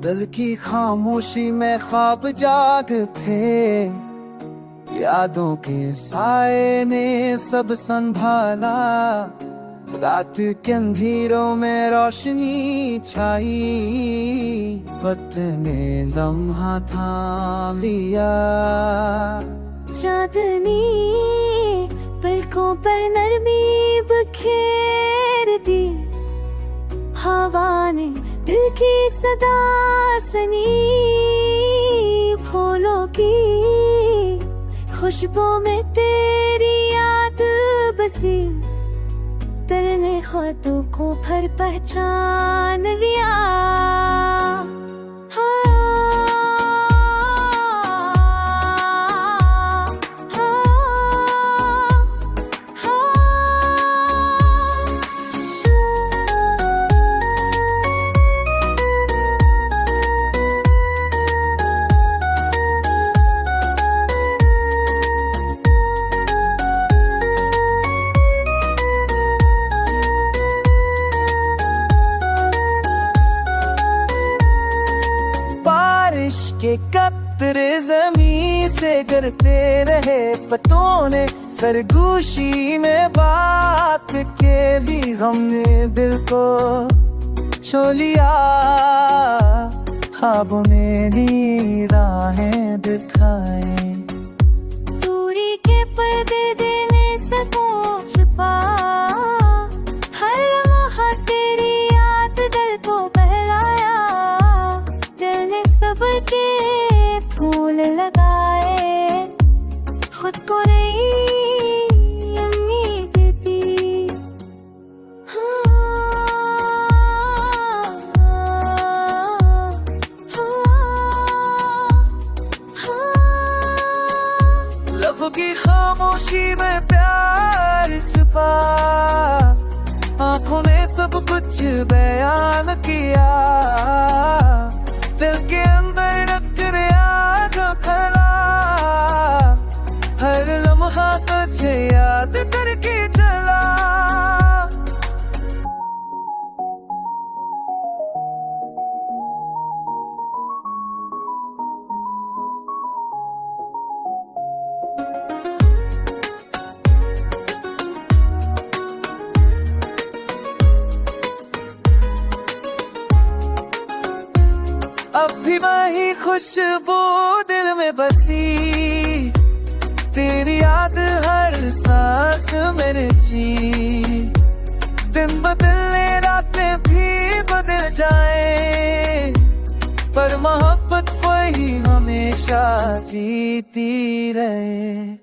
दिल की खामोशी में ख्वाब जागते, यादों के साए ने सब संभाला। रात के अंधेरों में रोशनी छाई, वक्त ने लम्हा थाम लिया। चांदनी पलकों पर नरमी बखेर दी, हवा ने दिल की सदा सुनी। फूलों की खुशबू में तेरी याद बसी, दिल ने ख्वाबों को भर पहचान लिया। के कतरे ज़मीं से गिरते रहे, पतों ने सरगोशी में बात के भी हमने दिल को छू लिया। ख्वाबों में नी राहें दिखाए, दूरी के पर्दे देने से छुपा। हर लम्हा तेरी याद दिल को बहलाया, दिल ने सब्र के फूल लगाए, खुद को नई उम्मीद दी। लफ्ज़ों की खामोशी में प्यार छुपा, आँखों ने सब कुछ बयान किया। दिल के अंदर टकराया जो खला, हर लम्हा तुझे याद करके चला। अब भी वही खुशबू दिल में बसी, तेरी याद हर सांस में जी। दिन बदले रातें भी बदल जाए, पर मोहब्बत वही हमेशा जीती रहे।